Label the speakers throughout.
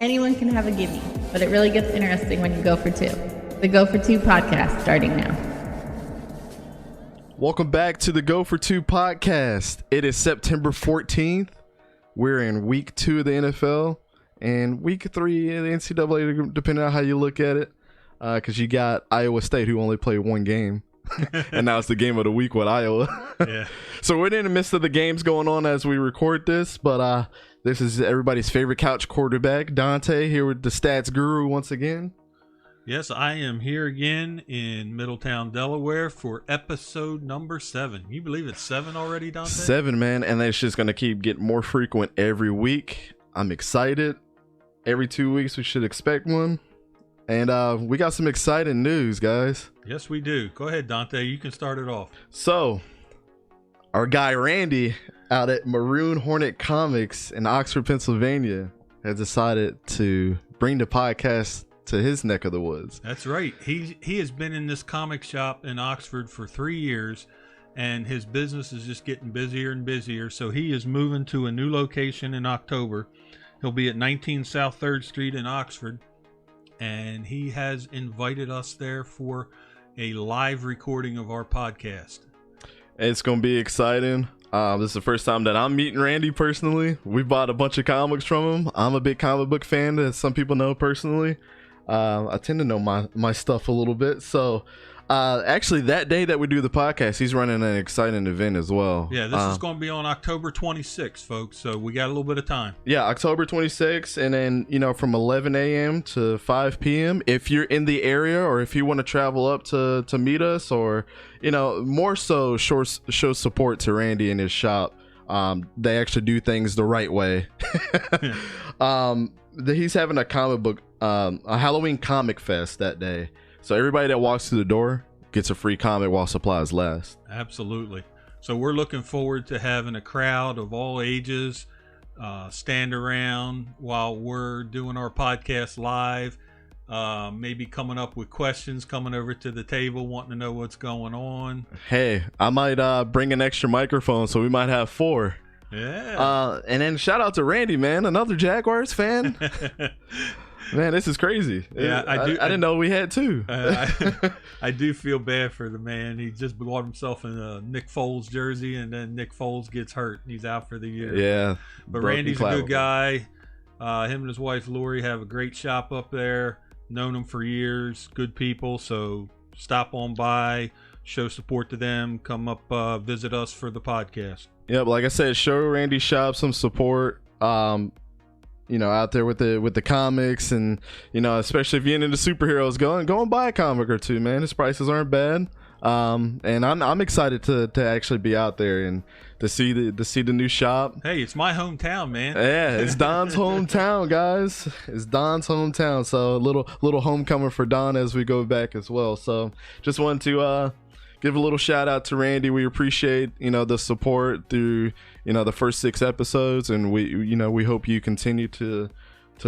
Speaker 1: Anyone can have a gimme, but it really gets interesting when you go for two. The Go for Two podcast starting now.
Speaker 2: Welcome back to the Go for Two podcast. It is September 14th. We're in week 2 of the NFL and week 3 of the NCAA, depending on how you look at it. Because you got Iowa State, who only played one game. And now it's the game of the week with Iowa.
Speaker 3: Yeah.
Speaker 2: So we're in the midst of the games going on as we record this. But this is everybody's favorite couch quarterback, Dante, here with the stats guru once again.
Speaker 3: Yes, I am here again in Middletown, Delaware for episode number 7. You believe it's 7 already, Dante?
Speaker 2: 7, man. And it's just going to keep getting more frequent every week. I'm excited. Every 2 weeks we should expect one. And we got some exciting news, guys.
Speaker 3: Yes, we do. Go ahead, Dante. You can start it off.
Speaker 2: So, our guy Randy out at Maroon Hornet Comics in Oxford, Pennsylvania, has decided to bring the podcast to his neck of the woods.
Speaker 3: That's right. He has been in this comic shop in Oxford for 3 years, and his business is just getting busier and busier. So he is moving to a new location in October. He'll be at 19 South 3rd Street in Oxford, and he has invited us there for a live recording of our podcast.
Speaker 2: It's going to be exciting. This is the first time that I'm meeting Randy personally. We bought a bunch of comics from him. I'm a big comic book fan, as some people know personally. I tend to know my stuff a little bit. So actually, that day that we do the podcast, he's running an exciting event as well.
Speaker 3: Yeah, this is going to be on October 26th, folks. So we got a little bit of time.
Speaker 2: Yeah, October 26th. And then, from 11 a.m. to 5 p.m. If you're in the area or if you want to travel up to meet us or, more so show support to Randy in his shop. They actually do things the right way. He's having a comic book, a Halloween comic fest that day. So everybody that walks through the door gets a free comic while supplies last.
Speaker 3: Absolutely. So we're looking forward to having a crowd of all ages stand around while we're doing our podcast live. Maybe coming up with questions, coming over to the table, wanting to know what's going on.
Speaker 2: Hey, I might bring an extra microphone, so we might have 4.
Speaker 3: Yeah.
Speaker 2: And then shout out to Randy, man, another Jaguars fan. Man, this is crazy.
Speaker 3: Yeah,
Speaker 2: I didn't know we had 2.
Speaker 3: I do feel bad for the man. He just bought himself in a Nick Foles jersey, and then Nick Foles gets hurt. He's out for the year.
Speaker 2: Yeah.
Speaker 3: But Randy's a good guy. Him and his wife, Lori, have a great shop up there. Known them for years. Good people. So stop on by, show support to them. Come up, visit us for the podcast.
Speaker 2: Yep, like I said, show Randy's shop some support. Out there with the comics, and especially if you're into superheroes, go and buy a comic or two, man. His prices aren't bad. And I'm excited to actually be out there and to see the new shop.
Speaker 3: Hey, it's my hometown, man.
Speaker 2: Yeah, it's Don's hometown, guys. It's Don's hometown. So a little homecoming for Don as we go back as well. So just wanted to give a little shout out to Randy. We appreciate the support through the first 6 episodes, and we hope you continue to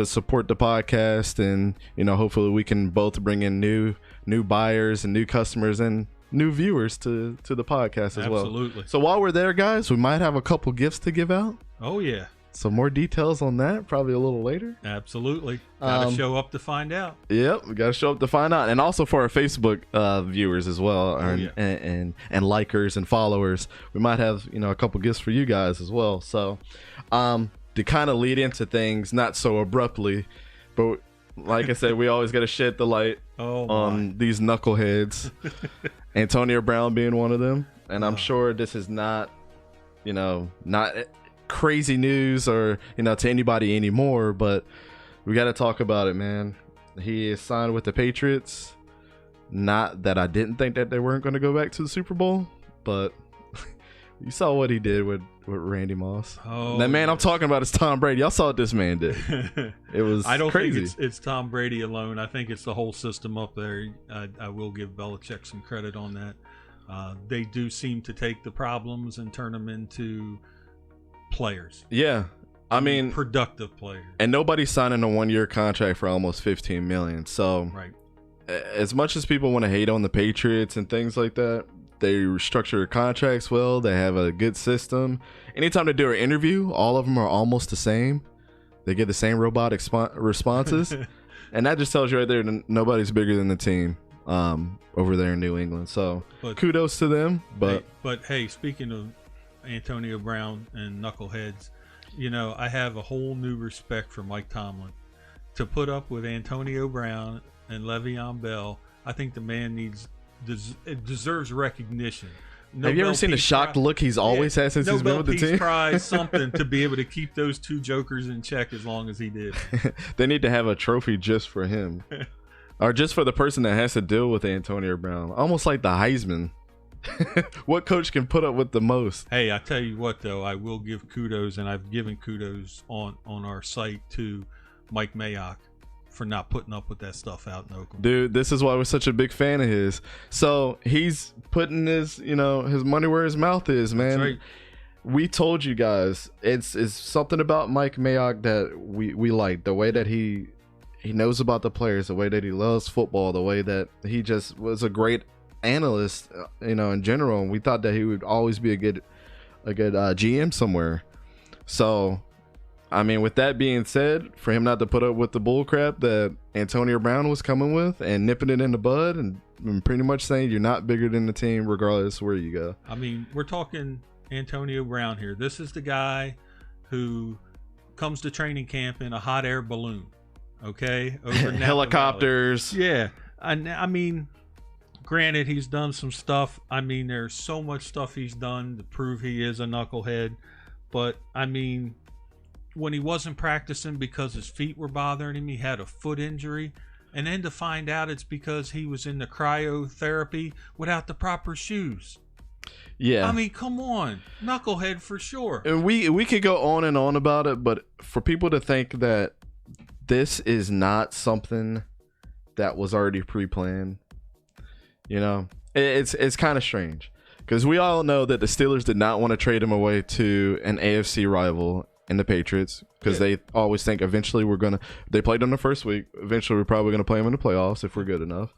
Speaker 2: support the podcast, and hopefully we can both bring in new buyers and new customers and new viewers to the podcast as well.
Speaker 3: Absolutely.
Speaker 2: So while we're there, guys, we might have a couple gifts to give out.
Speaker 3: Oh yeah.
Speaker 2: So more details on that probably a little later.
Speaker 3: Absolutely. Gotta show up to find out.
Speaker 2: Yep, we gotta show up to find out, and also for our Facebook viewers as well, and likers and followers, we might have a couple gifts for you guys as well. So to kind of lead into things not so abruptly, but like I said, we always gotta shed the light on these knuckleheads. Antonio Brown being one of them, and I'm sure this is not crazy news or to anybody anymore, but we got to talk about it, man. He is signed with the Patriots. Not that I didn't think that they weren't going to go back to the Super Bowl, but you saw what he did with Randy Moss. That man I'm talking about is Tom Brady. Y'all saw what this man did. It was
Speaker 3: I don't
Speaker 2: crazy.
Speaker 3: think it's Tom Brady alone. I think it's the whole system up there. I will give Belichick some credit on that. They do seem to take the problems and turn them into players.
Speaker 2: Yeah. I mean,
Speaker 3: productive players.
Speaker 2: And nobody's signing a 1-year contract for almost $15 million. So
Speaker 3: right.
Speaker 2: As much as people want to hate on the Patriots and things like that, they structure their contracts well. They have a good system. Anytime they do an interview, all of them are almost the same. They get the same robotic responses. And that just tells you right there that nobody's bigger than the team over there in New England. So kudos to them. But
Speaker 3: hey, speaking of Antonio Brown and knuckleheads, you know, I have a whole new respect for Mike Tomlin. To put up with Antonio Brown and Le'Veon Bell, I think the man deserves recognition.
Speaker 2: Have you ever seen the shocked look he's always had since he's been with the team?
Speaker 3: Nobel Peace Prize something to be able to keep those two jokers in check as long as he did.
Speaker 2: They need to have a trophy just for him. Or just for the person that has to deal with Antonio Brown. Almost like the Heisman. What coach can put up with the most?
Speaker 3: Hey, I tell you what, though, I will give kudos, and I've given kudos on our site to Mike Mayock for not putting up with that stuff out in Oakland.
Speaker 2: Dude, this is why we're such a big fan of his. So he's putting his money where his mouth is, man.
Speaker 3: That's right.
Speaker 2: We told you guys, it's something about Mike Mayock that we like. The way that he knows about the players, the way that he loves football, the way that he just was a great analyst, in general. And we thought that he would always be a good GM somewhere. So, I mean, with that being said, for him not to put up with the bullcrap that Antonio Brown was coming with and nipping it in the bud and pretty much saying you're not bigger than the team regardless where you go.
Speaker 3: I mean, we're talking Antonio Brown here. This is the guy who comes to training camp in a hot air balloon, okay? Over
Speaker 2: helicopters.
Speaker 3: Yeah. I mean, granted, he's done some stuff. I mean, there's so much stuff he's done to prove he is a knucklehead. But, I mean, when he wasn't practicing because his feet were bothering him, he had a foot injury, and then to find out it's because he was in the cryotherapy without the proper shoes.
Speaker 2: Yeah,
Speaker 3: I mean, come on, knucklehead for sure.
Speaker 2: And we could go on and on about it, but for people to think that this is not something that was already pre-planned, it's kind of strange, because we all know that the Steelers did not want to trade him away to an AFC rival and the Patriots, because they always think eventually they played them the first week, eventually we're probably going to play them in the playoffs if we're good enough.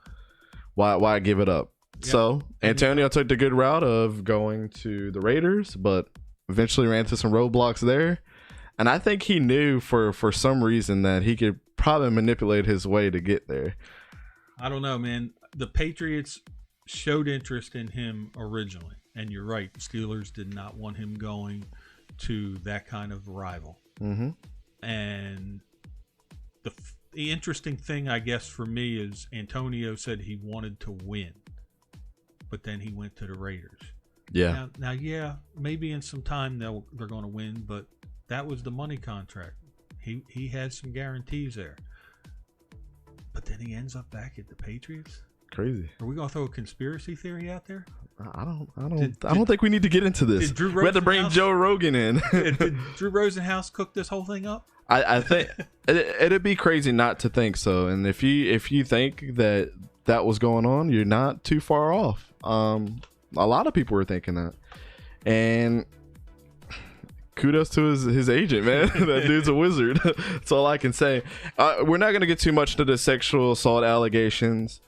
Speaker 2: Why give it up? Yeah. So Antonio took the good route of going to the Raiders, but eventually ran into some roadblocks there, and I think he knew for some reason that he could probably manipulate his way to get there.
Speaker 3: I don't know, man. The Patriots showed interest in him originally, and you're right, the Steelers did not want him going to that kind of rival.
Speaker 2: Mm-hmm.
Speaker 3: And the interesting thing, I guess, for me is Antonio said he wanted to win, but then he went to the Raiders.
Speaker 2: Yeah.
Speaker 3: Now, yeah, maybe in some time they're going to win, but that was the money contract. He had some guarantees there, but then he ends up back at the Patriots.
Speaker 2: Crazy.
Speaker 3: Are we going to throw a conspiracy theory out there?
Speaker 2: I don't think we need to get into this. We had to bring Joe Rogan in.
Speaker 3: Did Drew Rosenhaus cook this whole thing up?
Speaker 2: I think it'd be crazy not to think so. And if you think that was going on, you're not too far off. A lot of people were thinking that, and kudos to his agent, man. That dude's a wizard. That's all I can say. We're not gonna get too much into the sexual assault allegations.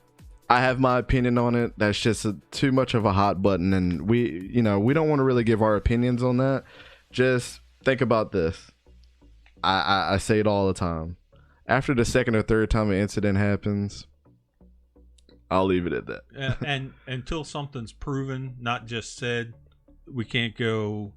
Speaker 2: I have my opinion on it. That's just too much of a hot button, and we don't want to really give our opinions on that. Just think about this. I say it all the time. After the second or third time an incident happens, I'll leave it at that.
Speaker 3: And until something's proven, not just said, we can't go,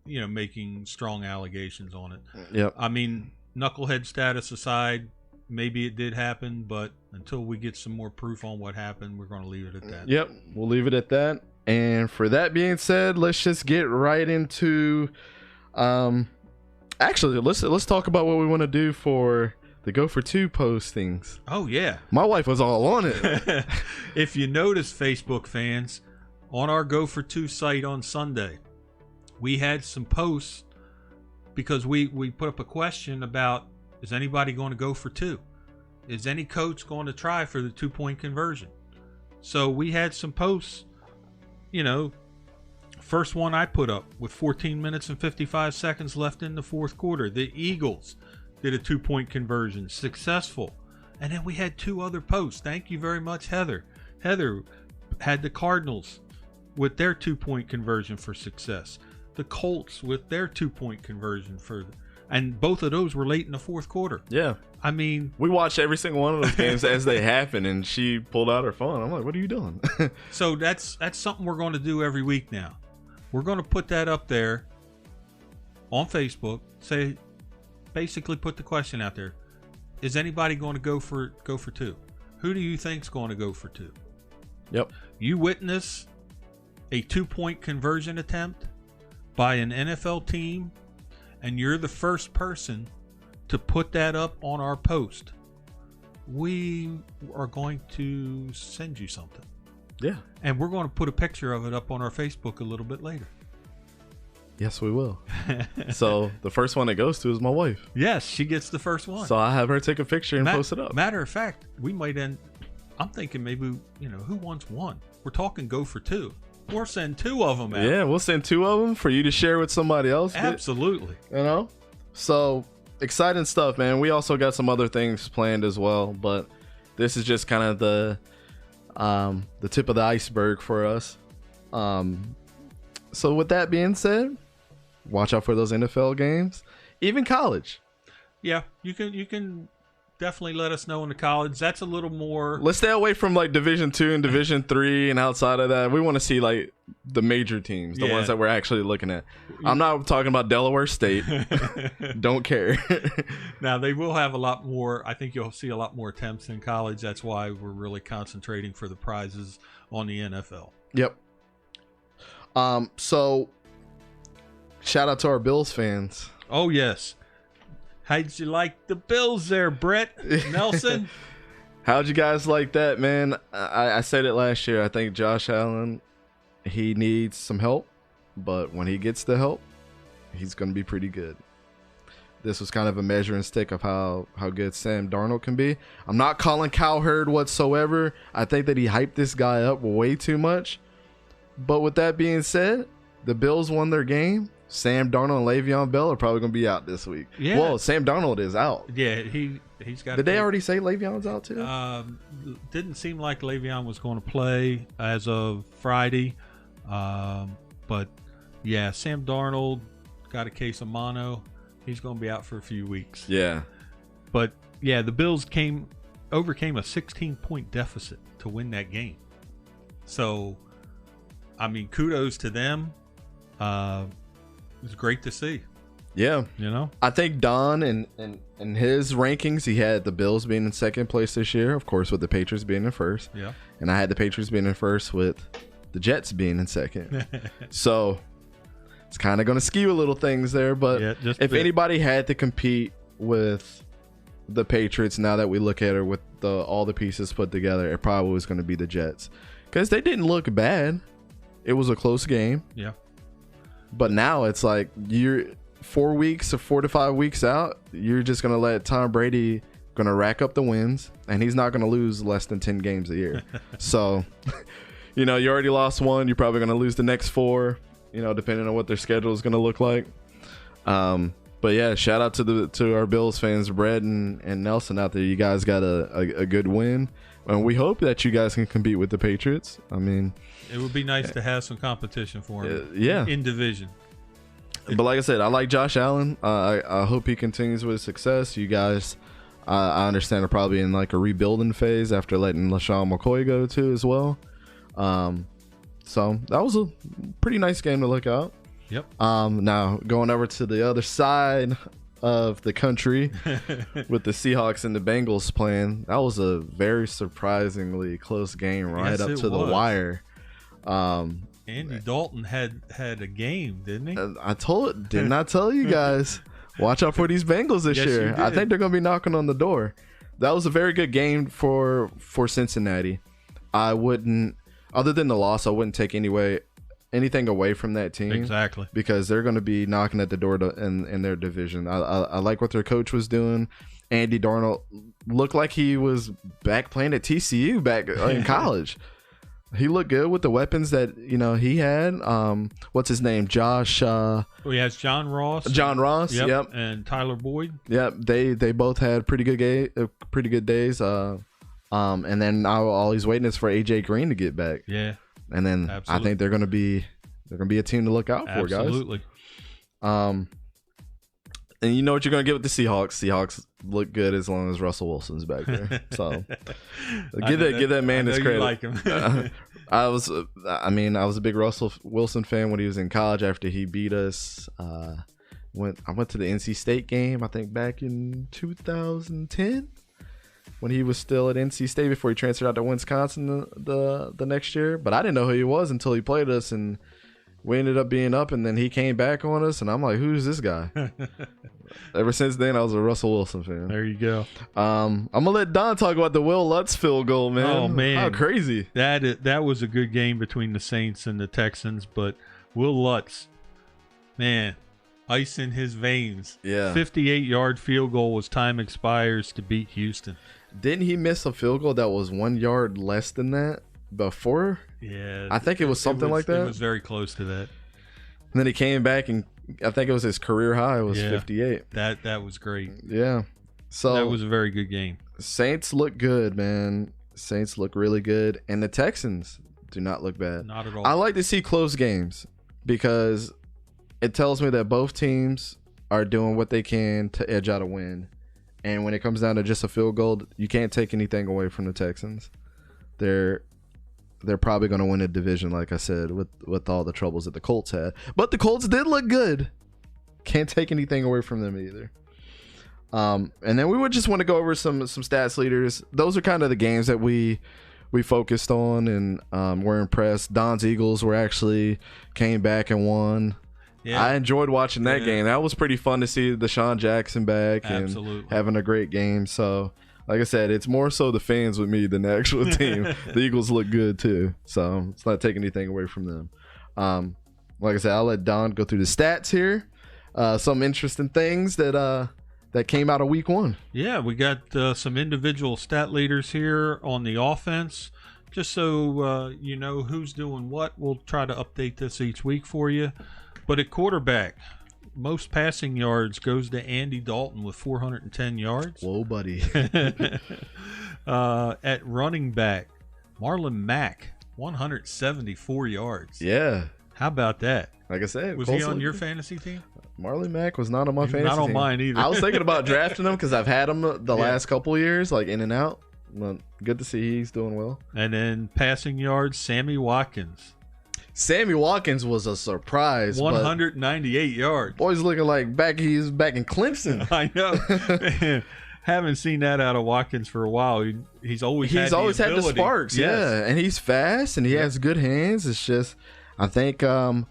Speaker 3: making strong allegations on it.
Speaker 2: Yep.
Speaker 3: I mean, knucklehead status aside, maybe it did happen, but until we get some more proof on what happened, we're going to leave it at that.
Speaker 2: Yep, we'll leave it at that. And for that being said, let's just get right into actually let's talk about what we want to do for the Go for Two postings.
Speaker 3: Oh yeah,
Speaker 2: my wife was all on it.
Speaker 3: If you notice, Facebook fans, on our Go for Two site on Sunday, we had some posts because we put up a question about, is anybody going to go for two? Is any coach going to try for the 2-point conversion? So we had some posts, first one I put up with 14 minutes and 55 seconds left in the fourth quarter. The Eagles did a 2-point conversion, successful. And then we had two other posts. Thank you very much, Heather. Heather had the Cardinals with their 2-point conversion for success. The Colts with their 2-point conversion for And both of those were late in the fourth quarter.
Speaker 2: Yeah.
Speaker 3: I mean,
Speaker 2: we watched every single one of those games as they happen, and she pulled out her phone. I'm like, what are you doing?
Speaker 3: So that's something we're going to do every week now. We're going to put that up there on Facebook. Basically put the question out there. Is anybody going to go for two? Who do you think's going to go for two?
Speaker 2: Yep.
Speaker 3: You witness a 2-point conversion attempt by an NFL team, and you're the first person to put that up on our post. We are going to send you something.
Speaker 2: Yeah.
Speaker 3: And we're going to put a picture of it up on our Facebook a little bit later.
Speaker 2: Yes, we will. So the first one it goes to is my wife.
Speaker 3: Yes, she gets the first one.
Speaker 2: So I have her take a picture and post it up.
Speaker 3: Matter of fact, we might end. I'm thinking maybe, who wants one? We're talking go for two. We'll send 2 of them out.
Speaker 2: Yeah, we'll send 2 of them for you to share with somebody else.
Speaker 3: Absolutely.
Speaker 2: So exciting stuff, man. We also got some other things planned as well, but this is just kind of the tip of the iceberg for us. So with that being said, watch out for those NFL games, even college.
Speaker 3: Yeah, you can definitely let us know in the college. That's a little more.
Speaker 2: Let's stay away from like Division 2 and Division 3, and outside of that, we want to see like the major teams, the ones that we're actually looking at. I'm not talking about Delaware State. Don't care.
Speaker 3: Now they will have a lot more. I think you'll see a lot more attempts in college. That's why we're really concentrating for the prizes on the NFL.
Speaker 2: Yep. So shout out to our Bills fans.
Speaker 3: Oh yes. How'd you like the Bills there, Brett Nelson?
Speaker 2: How'd you guys like that, man? I said it last year. I think Josh Allen, he needs some help, but when he gets the help, he's going to be pretty good. This was kind of a measuring stick of how good Sam Darnold can be. I'm not calling cowherd whatsoever. I think that he hyped this guy up way too much. But with that being said, the Bills won their game. Sam Darnold and Le'Veon Bell are probably going to be out this week.
Speaker 3: Yeah.
Speaker 2: Well, Sam Darnold is out.
Speaker 3: Yeah, he's got.
Speaker 2: Did they already say Le'Veon's out too?
Speaker 3: Didn't seem like Le'Veon was going to play as of Friday. But yeah, Sam Darnold got a case of mono. He's going to be out for a few weeks.
Speaker 2: Yeah.
Speaker 3: But yeah, the Bills overcame a 16-point deficit to win that game. So, I mean, kudos to them. It was great to see.
Speaker 2: Yeah. I think Don in his rankings, he had the Bills being in second place this year, of course, with the Patriots being in first.
Speaker 3: Yeah.
Speaker 2: And I had the Patriots being in first with the Jets being in second. So it's kind of going to skew a little things there. But if anybody had to compete with the Patriots, now that we look at it with all the pieces put together, it probably was going to be the Jets. Because they didn't look bad. It was a close game.
Speaker 3: Yeah.
Speaker 2: But now it's like you're 4 to 5 weeks out. You're just going to let Tom Brady going to rack up the wins, and he's not going to lose less than 10 games a year. So, you already lost 1. You're probably going to lose the next 4, depending on what their schedule is going to look like. But yeah, shout out to our Bills fans, Brett and Nelson out there. You guys got a good win. And we hope that you guys can compete with the Patriots. I mean,
Speaker 3: it would be nice to have some competition for him.
Speaker 2: Yeah.
Speaker 3: In division.
Speaker 2: But like I said, I like Josh Allen. I hope he continues with success. You guys, I understand, are probably in like a rebuilding phase after letting LaShawn McCoy go too as well. So that was a pretty nice game to look out.
Speaker 3: Yep.
Speaker 2: Now going over to the other side of the country with the Seahawks and the Bengals playing, that was a very surprisingly close game right up to the wire.
Speaker 3: Andy Dalton had a game, didn't he?
Speaker 2: Didn't I tell you guys? Watch out for these Bengals this year. I think they're going to be knocking on the door. That was a very good game for Cincinnati. I wouldn't, other than the loss, I wouldn't take anything away from that team.
Speaker 3: Exactly. Because
Speaker 2: they're going to be knocking at the door in their division. I like what their coach was doing. Andy Darnold looked like he was back playing at TCU back in college. He looked good with the weapons that he had. What's his name? Josh.
Speaker 3: He has John Ross.
Speaker 2: John Ross. Yep.
Speaker 3: And Tyler Boyd.
Speaker 2: Yep. They both had pretty good days. And then all he's waiting is for AJ Green to get back.
Speaker 3: Yeah.
Speaker 2: And then I think they're gonna be a team to look out for, guys.
Speaker 3: Absolutely.
Speaker 2: And you know what you're going to get with the Seahawks. Seahawks look good as long as Russell Wilson's back there. So give that man his credit.
Speaker 3: Like him.
Speaker 2: I was a big Russell Wilson fan when he was in college after he beat us. I went to the NC State game, I think back in 2010 when he was still at NC State before he transferred out to Wisconsin the next year. But I didn't know who he was until he played us, and we ended up being up, and then he came back on us, and I'm like, who's this guy? Ever since then, I was a Russell Wilson fan.
Speaker 3: There you go.
Speaker 2: I'm going to let Don talk about the Will Lutz field goal, man.
Speaker 3: Oh, man.
Speaker 2: How crazy.
Speaker 3: That was a good game between the Saints and the Texans, but Will Lutz, man, ice in his veins.
Speaker 2: Yeah.
Speaker 3: 58-yard field goal as time expires to beat Houston.
Speaker 2: Didn't he miss a field goal that was 1 yard less than that before?
Speaker 3: Yeah.
Speaker 2: I think it was something like that.
Speaker 3: It was very close to that.
Speaker 2: And then he came back, and I think it was his career high. It was 58.
Speaker 3: That was great.
Speaker 2: Yeah. So
Speaker 3: that was a very good game.
Speaker 2: Saints look good, man. Saints look really good. And the Texans do not look bad.
Speaker 3: Not at all.
Speaker 2: I like to see close games because it tells me that both teams are doing what they can to edge out a win. And when it comes down to just a field goal, you can't take anything away from the Texans. They're probably going to win a division, like I said, with all the troubles that the Colts had. But the Colts did look good. Can't take anything away from them either. And then we would just want to go over some stats leaders. Those are kind of the games that we focused on, and we're impressed. Don's Eagles came back and won. Yeah. I enjoyed watching that game. That was pretty fun to see Deshaun Jackson back and having a great game. So, like I said, it's more so the fans with me than the actual team. The Eagles look good too, so it's not taking anything away from them. Like I said, I'll let Don go through the stats here. Some interesting things that came out of week 1.
Speaker 3: Yeah, we got some individual stat leaders here on the offense. Just so you know who's doing what, we'll try to update this each week for you. But at quarterback, most passing yards goes to Andy Dalton with 410 yards.
Speaker 2: Whoa, buddy.
Speaker 3: At running back, Marlon Mack, 174 yards.
Speaker 2: Yeah.
Speaker 3: How about that?
Speaker 2: Like I said.
Speaker 3: Was he on your fantasy team?
Speaker 2: Marlon Mack was not on my fantasy team.
Speaker 3: Not on mine either.
Speaker 2: I was thinking about drafting him because I've had him the last couple of years, like in and out. Well, good to see he's doing well.
Speaker 3: And then passing yards, Sammy Watkins.
Speaker 2: Sammy Watkins was a surprise.
Speaker 3: 198 yards.
Speaker 2: Boy's looking like he's back in Clemson.
Speaker 3: I know. Haven't seen that out of Watkins for a while. He's always had the
Speaker 2: sparks. Yes. Yeah, and he's fast and he has good hands. It's just, I think, if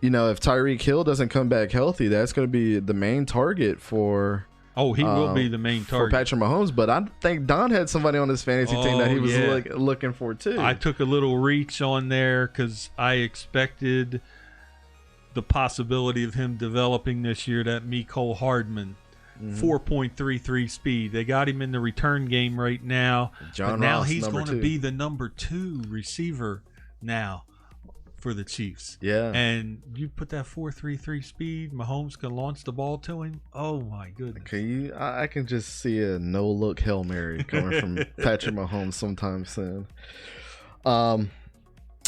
Speaker 2: Tyreek Hill doesn't come back healthy, that's going to be the main target for.
Speaker 3: Oh, he will be the main target
Speaker 2: for Patrick Mahomes. But I think Don had somebody on his fantasy team that he was looking for too.
Speaker 3: I took a little reach on there because I expected the possibility of him developing this year. That Mecole Hardman, 4.33 speed. They got him in the return game right now.
Speaker 2: John
Speaker 3: now
Speaker 2: Ross,
Speaker 3: he's going to be the number 2 receiver now for the Chiefs.
Speaker 2: Yeah.
Speaker 3: And you put that 4.33 speed, Mahomes can launch the ball to him. Oh my goodness.
Speaker 2: I can just see a no-look Hail Mary coming from Patrick Mahomes sometime soon. And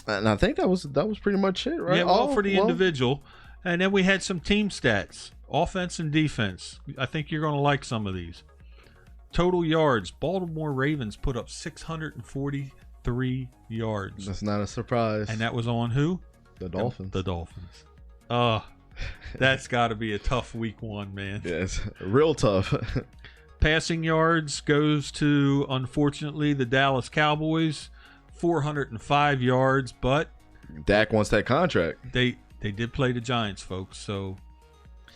Speaker 2: I think that was pretty much it, right?
Speaker 3: Yeah, well, for the individual. And then we had some team stats, offense and defense. I think you're going to like some of these. Total yards, Baltimore Ravens put up 643 yards.
Speaker 2: That's not a surprise.
Speaker 3: And that was on who?
Speaker 2: The Dolphins.
Speaker 3: The Dolphins. That's got to be a tough week 1, man.
Speaker 2: Yes, real tough.
Speaker 3: Passing yards goes to, unfortunately, the Dallas Cowboys, 405 yards, but
Speaker 2: Dak wants that contract.
Speaker 3: They did play the Giants, folks, so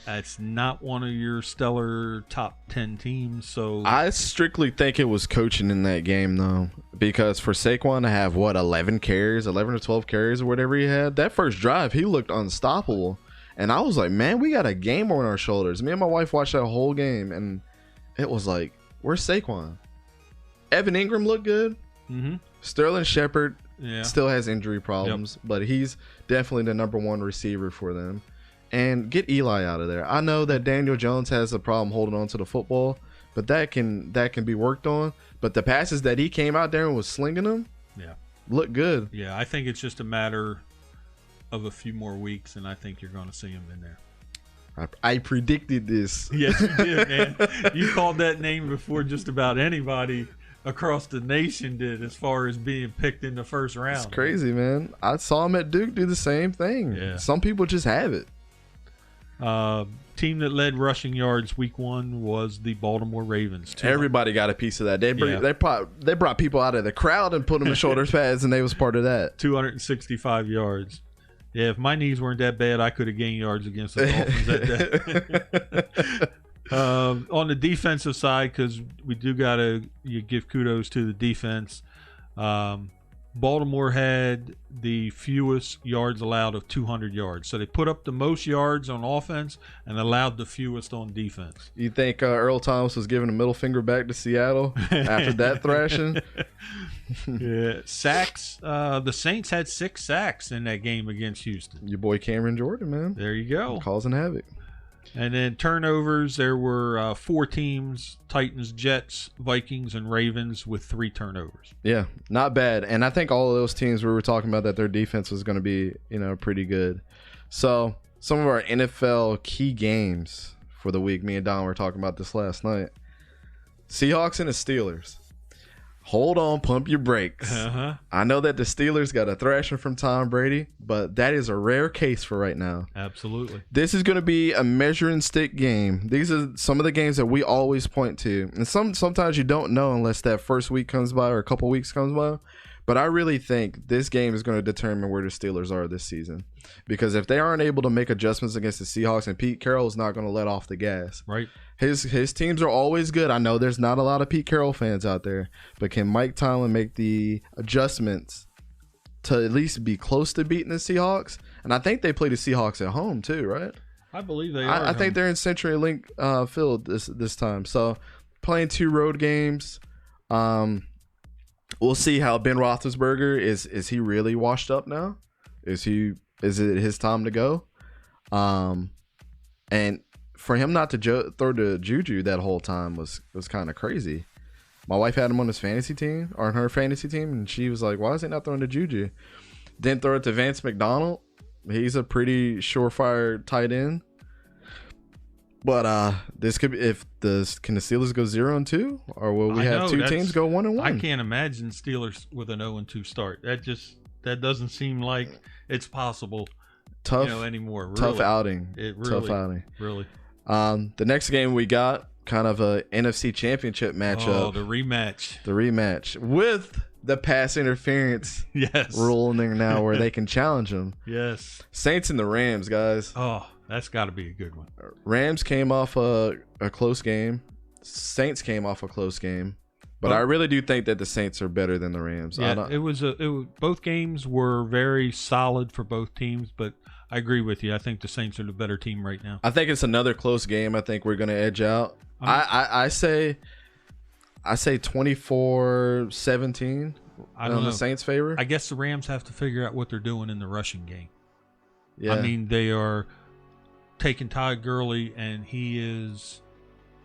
Speaker 3: it's not one of your stellar top 10 teams. So
Speaker 2: I strictly think it was coaching in that game, though, because for Saquon to have 11 or 12 carries or whatever he had, that first drive he looked unstoppable, and I was like, man, we got a game on our shoulders. Me and my wife watched that whole game, and it was like, where's Saquon? Evan Ingram looked good.
Speaker 3: Mm-hmm.
Speaker 2: Sterling Shepard still has injury problems, but he's definitely the number 1 receiver for them. And get Eli out of there. I know that Daniel Jones has a problem holding on to the football, but that can be worked on. But the passes that he came out there and was slinging them, look good.
Speaker 3: Yeah, I think it's just a matter of a few more weeks, and I think you're going to see him in there.
Speaker 2: I predicted this.
Speaker 3: Yes, you did, man. You called that name before just about anybody across the nation did, as far as being picked in the first round.
Speaker 2: It's crazy, man. I saw him at Duke do the same thing.
Speaker 3: Yeah.
Speaker 2: Some people just have it.
Speaker 3: Team that led rushing yards week 1 was the Baltimore Ravens.
Speaker 2: Everybody got a piece of that. They brought people out of the crowd and put them in shoulder pads, and they was part of that.
Speaker 3: 265 yards. Yeah, if my knees weren't that bad, I could have gained yards against the Dolphins that day. On the defensive side, because we do got to give kudos to the defense, Baltimore had the fewest yards allowed of 200 yards. So they put up the most yards on offense and allowed the fewest on defense.
Speaker 2: You think Earl Thomas was giving a middle finger back to Seattle after that thrashing?
Speaker 3: Yeah. Sacks. The Saints had 6 sacks in that game against Houston.
Speaker 2: Your boy Cameron Jordan, man.
Speaker 3: There you go.
Speaker 2: Causing havoc.
Speaker 3: And then turnovers, there were 4 teams: Titans, Jets, Vikings, and Ravens, with 3 turnovers.
Speaker 2: Yeah, not bad. And I think all of those teams we were talking about, that their defense was going to be, pretty good. So some of our NFL key games for the week, me and Don were talking about this last night. Seahawks and the Steelers. Hold on, pump your brakes. I know that the Steelers got a thrashing from Tom Brady, but that is a rare case for right now.
Speaker 3: Absolutely.
Speaker 2: This is going to be a measuring stick game. These are some of the games that we always point to. And sometimes you don't know unless that first week comes by or a couple weeks comes by. But I really think this game is going to determine where the Steelers are this season. Because if they aren't able to make adjustments against the Seahawks, and Pete Carroll is not going to let off the gas.
Speaker 3: Right.
Speaker 2: His teams are always good. I know there's not a lot of Pete Carroll fans out there, but can Mike Tomlin make the adjustments to at least be close to beating the Seahawks? And I think they play the Seahawks at home too, right?
Speaker 3: I believe they are.
Speaker 2: I think they're in CenturyLink Field this time. So playing 2 road games. We'll see how Ben Roethlisberger is he really washed up now? Is it his time to go? And for him not to throw to Juju that whole time was kind of crazy. My wife had him on his fantasy team, or on her fantasy team, and she was like, "Why is he not throwing to Juju?" Didn't throw it to Vance McDonald. He's a pretty surefire tight end. But this could be, can the Steelers go 0-2, or will we have 2 teams go 1-1?
Speaker 3: I can't imagine Steelers with an 0-2 start. That doesn't seem like it's possible.
Speaker 2: Tough
Speaker 3: anymore. Really.
Speaker 2: Tough outing.
Speaker 3: Tough outing. Really.
Speaker 2: The next game we got, kind of a NFC Championship matchup.
Speaker 3: Oh, the rematch.
Speaker 2: The rematch with the pass interference rule in there now, where they can challenge them.
Speaker 3: Yes.
Speaker 2: Saints and the Rams, guys.
Speaker 3: Oh, that's got to be a good one.
Speaker 2: Rams came off a close game. Saints came off a close game. But I really do think that the Saints are better than the Rams.
Speaker 3: Yeah, both games were very solid for both teams, but I agree with you. I think the Saints are the better team right now.
Speaker 2: I think it's another close game. I think we're going to edge out. I say 24-17 on the Saints' favor.
Speaker 3: I guess the Rams have to figure out what they're doing in the rushing game.
Speaker 2: Yeah.
Speaker 3: I mean, they are taking Todd Gurley, and he is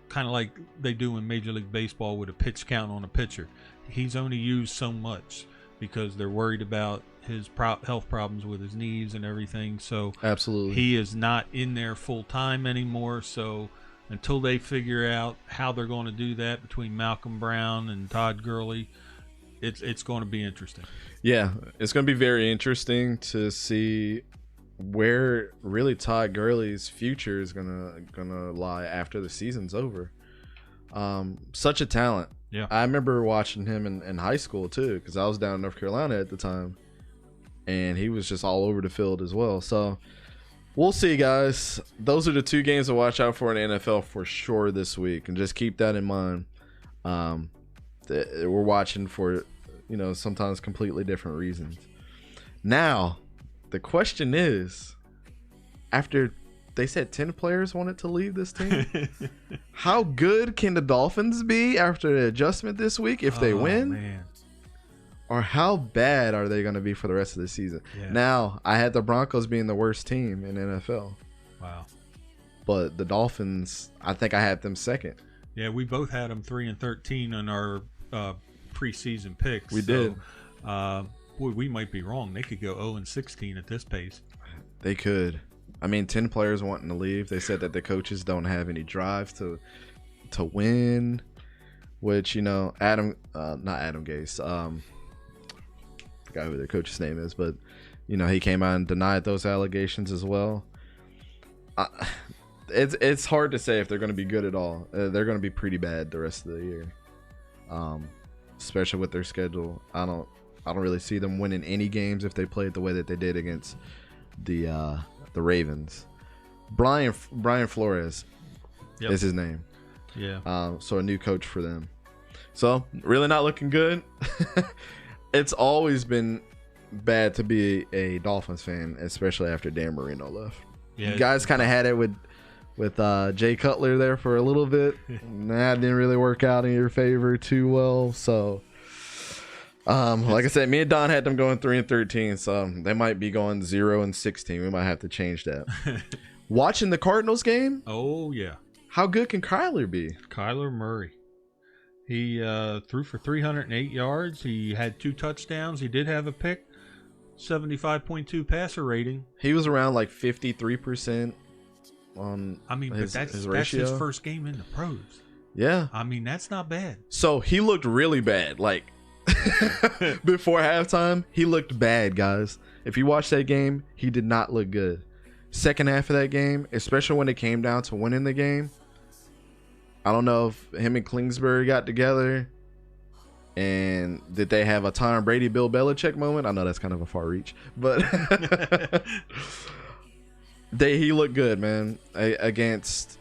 Speaker 3: kind of like they do in Major League Baseball with a pitch count on a pitcher. He's only used so much because they're worried about his health problems with his knees and everything. So
Speaker 2: absolutely,
Speaker 3: he is not in there full time anymore. So until they figure out how they're going to do that between Malcolm Brown and Todd Gurley, it's going to be interesting.
Speaker 2: Yeah, it's going to be very interesting to see where really Todd Gurley's future is gonna lie after the season's over. Such a talent.
Speaker 3: Yeah,
Speaker 2: I remember watching him in high school too, because I was down in North Carolina at the time, and he was just all over the field as well. So we'll see, guys. Those are the 2 games to watch out for in the NFL for sure this week, and just keep that in mind. We're watching for sometimes completely different reasons. Now, the question is, after they said 10 players wanted to leave this team, how good can the Dolphins be after the adjustment this week if they win?
Speaker 3: Man.
Speaker 2: Or how bad are they going to be for the rest of the season?
Speaker 3: Yeah.
Speaker 2: Now, I had the Broncos being the worst team in NFL.
Speaker 3: Wow.
Speaker 2: But the Dolphins, I think I had them second.
Speaker 3: Yeah, we both had them 3-13 on our preseason picks.
Speaker 2: We did.
Speaker 3: Boy, we might be wrong. They could go 0-16 at this pace.
Speaker 2: They could. I mean, 10 players wanting to leave. They said that the coaches don't have any drive to win, which, you know, not Adam Gase, forgot who their coach's name is, but, you know, he came out and denied those allegations as well. It's hard to say if they're going to be good at all. They're going to be pretty bad the rest of the year, especially with their schedule. I don't really see them winning any games if they played the way that they did against the Ravens. Brian Flores is his name.
Speaker 3: Yeah.
Speaker 2: So a new coach for them. So really not looking good. It's always been bad to be a Dolphins fan, especially after Dan Marino left.
Speaker 3: Yeah.
Speaker 2: You guys kind of had it with Jay Cutler there for a little bit. That didn't really work out in your favor too well. So, like I said, me and Don had them going 3-13, so they might be going 0-16. We might have to change that. Watching the Cardinals game.
Speaker 3: Oh yeah.
Speaker 2: How good can Kyler be?
Speaker 3: Kyler Murray. He threw for 308 yards. He had 2 touchdowns. He did have a pick. 75.2 passer rating.
Speaker 2: He was around like 53% on.
Speaker 3: I mean,
Speaker 2: his,
Speaker 3: but that's
Speaker 2: ratio.
Speaker 3: his first game in the pros.
Speaker 2: Yeah.
Speaker 3: I mean, that's not bad.
Speaker 2: So he looked really bad. Like before halftime, he looked bad, guys. If you watch that game, he did not look good. Second half of that game, especially when it came down to winning the game, I don't know if him and Kingsbury got together and did they have a Tom Brady, Bill Belichick moment? I know that's kind of a far reach, but he looked good, man, against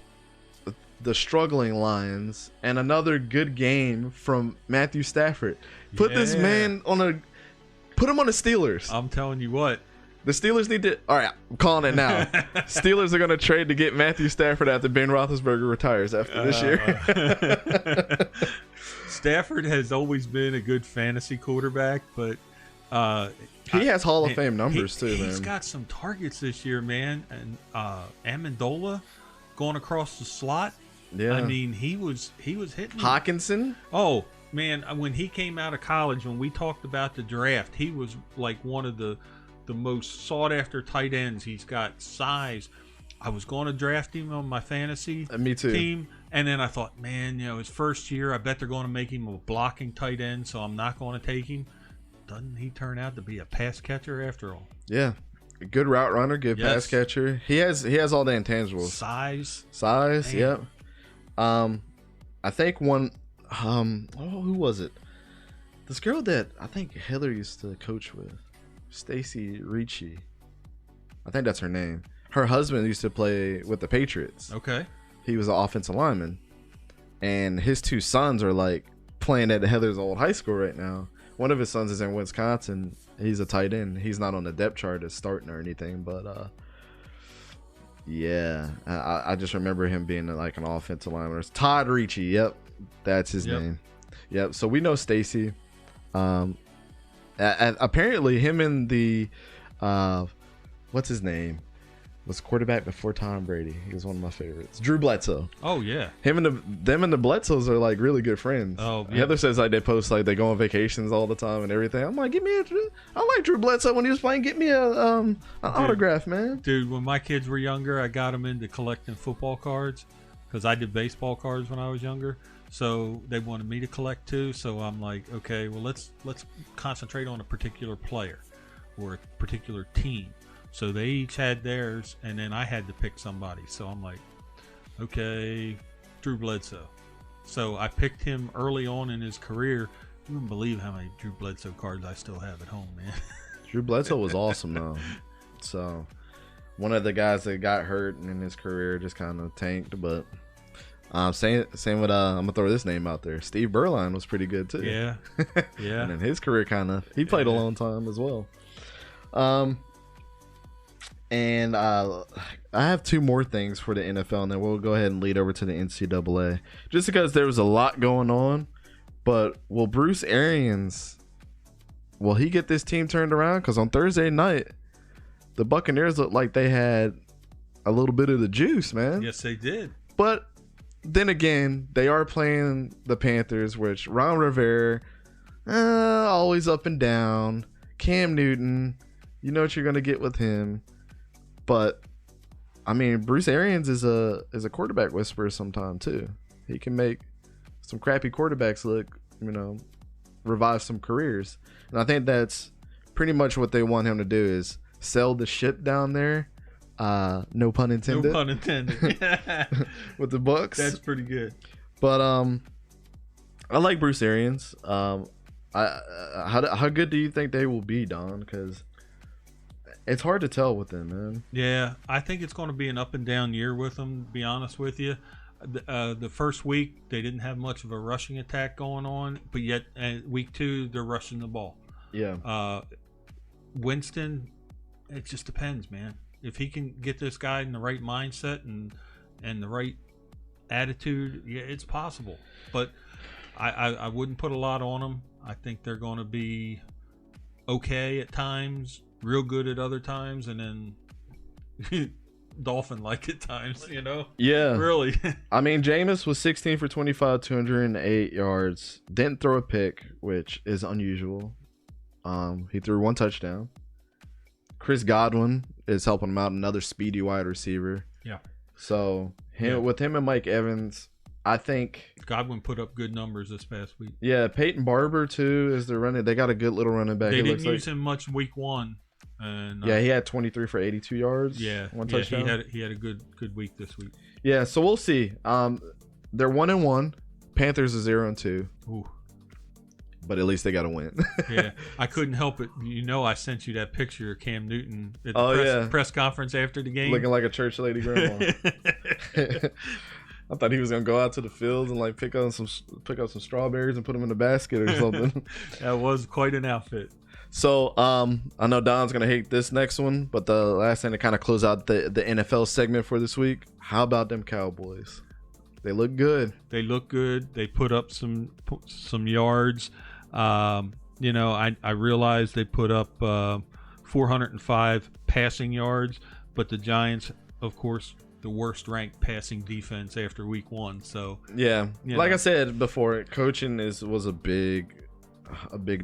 Speaker 2: the struggling Lions. And another good game from Matthew Stafford. Put this man put him on the Steelers.
Speaker 3: I'm telling you what.
Speaker 2: The Steelers need to. All right, I'm calling it now. Steelers are going to trade to get Matthew Stafford after Ben Roethlisberger retires after this year.
Speaker 3: Stafford has always been a good fantasy quarterback, but
Speaker 2: he has Hall of Fame numbers too, man.
Speaker 3: He's got some targets this year, man. And Amendola going across the slot.
Speaker 2: Yeah,
Speaker 3: I mean he was hitting.
Speaker 2: Hawkinson.
Speaker 3: Oh man, when he came out of college, when we talked about the draft, he was like one of the most sought after tight ends. He's got size. I was going to draft him on my fantasy
Speaker 2: Me too.
Speaker 3: team, and then I thought, man, you know, his first year, I bet they're going to make him a blocking tight end, so I'm not going to take him. Doesn't he turn out to be a pass catcher after all?
Speaker 2: Yeah, a good route runner, good pass catcher. He has all the intangibles. Size.
Speaker 3: Man.
Speaker 2: Yep. I think one. Who was it? This girl that I think Heather used to coach with. Stacy Ricci. I think that's her name. Her husband used to play with the Patriots.
Speaker 3: Okay.
Speaker 2: He was an offensive lineman. And his 2 sons are like playing at Heather's old high school right now. One of his sons is in Wisconsin. He's a tight end. He's not on the depth chart as starting or anything, but yeah. I just remember him being like an offensive lineman. It's Todd Ricci. Yep. That's his name. Yep. So we know Stacy. Apparently him and the what's his name was quarterback before Tom Brady. He was one of my favorites. Drew Bledsoe.
Speaker 3: Oh yeah.
Speaker 2: Them and the Bledsoes are like really good friends.
Speaker 3: Oh yeah.
Speaker 2: Heather says like they post like they go on vacations all the time and everything. I'm like, I like Drew Bledsoe when he was playing. Get me an autograph, man.
Speaker 3: Dude, when my kids were younger, I got them into collecting football cards because I did baseball cards when I was younger. So they wanted me to collect too. So I'm like, okay, well let's concentrate on a particular player or a particular team. So they each had theirs, and then I had to pick somebody. So I'm like, okay, Drew Bledsoe. So I picked him early on in his career. You wouldn't believe how many Drew Bledsoe cards I still have at home, man.
Speaker 2: Drew Bledsoe was awesome though. So one of the guys that got hurt in his career just kind of tanked, but. Same with I'm gonna throw this name out there. Steve Berline was pretty good too.
Speaker 3: Yeah.
Speaker 2: And in his career, he played a long time as well. And I have 2 more things for the NFL, and then we'll go ahead and lead over to the NCAA. Just because there was a lot going on, but will Bruce Arians get this team turned around? Because on Thursday night, the Buccaneers looked like they had a little bit of the juice, man.
Speaker 3: Yes, they did.
Speaker 2: But then again, they are playing the Panthers, which Ron Rivera, always up and down. Cam Newton, you know what you're going to get with him. But I mean, Bruce Arians is a quarterback whisperer sometime too. He can make some crappy quarterbacks look, revive some careers. And I think that's pretty much what they want him to do is sell the ship down there. No pun intended.
Speaker 3: No pun intended.
Speaker 2: With the Bucks.
Speaker 3: That's pretty good.
Speaker 2: But I like Bruce Arians. How good do you think they will be, Don? Because it's hard to tell with them, man.
Speaker 3: Yeah, I think it's going to be an up and down year with them, to be honest with you. The first week, they didn't have much of a rushing attack going on, but yet week 2, they're rushing the ball.
Speaker 2: Yeah.
Speaker 3: Winston, it just depends, man. If he can get this guy in the right mindset and the right attitude, yeah, it's possible. But I wouldn't put a lot on them. I think they're going to be okay at times, real good at other times, and then Dolphin-like at times,
Speaker 2: Yeah.
Speaker 3: Really.
Speaker 2: I mean, Jameis was 16 for 25, 208 yards. Didn't throw a pick, which is unusual. He threw 1 touchdown. Chris Godwin is helping him out, another speedy wide receiver.
Speaker 3: Yeah.
Speaker 2: So with him and Mike Evans, I think
Speaker 3: Godwin put up good numbers this past week.
Speaker 2: Yeah, Peyton Barber too is the running. They got a good little running back.
Speaker 3: They didn't use him much week 1. And
Speaker 2: yeah, he had 23 for 82 yards.
Speaker 3: Yeah,
Speaker 2: 1 touchdown.
Speaker 3: He had a good week this week.
Speaker 2: Yeah, so we'll see. They're 1-1. Panthers are 0-2.
Speaker 3: Ooh.
Speaker 2: But at least they got to win.
Speaker 3: Yeah, I couldn't help it. I sent you that picture of Cam Newton at the press conference after the game,
Speaker 2: looking like a church lady grandma. I thought he was gonna go out to the fields and like pick up some strawberries and put them in a basket or something.
Speaker 3: That was quite an outfit.
Speaker 2: So I know Don's gonna hate this next one, but the last thing to kind of close out the NFL segment for this week. How about them Cowboys? They look good.
Speaker 3: They look good. They put up some yards. I realized they put up 405 passing yards, but the Giants, of course, the worst ranked passing defense after week 1. So
Speaker 2: yeah, I said before, coaching was a big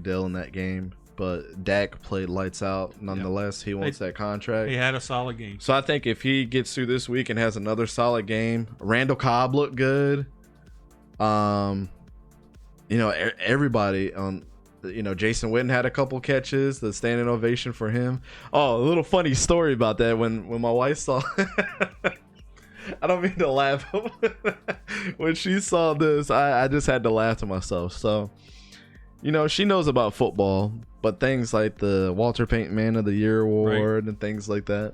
Speaker 2: deal in that game. But Dak played lights out. Nonetheless, he wants that contract.
Speaker 3: He had a solid game.
Speaker 2: So I think if he gets through this week and has another solid game, Randall Cobb looked good. Everybody on, Jason Witten had a couple catches. The standing ovation for him. Oh, a little funny story about that. When my wife saw, I don't mean to laugh. When she saw this, I just had to laugh to myself. So, she knows about football, but things like the Walter Payton Man of the Year award and things like that.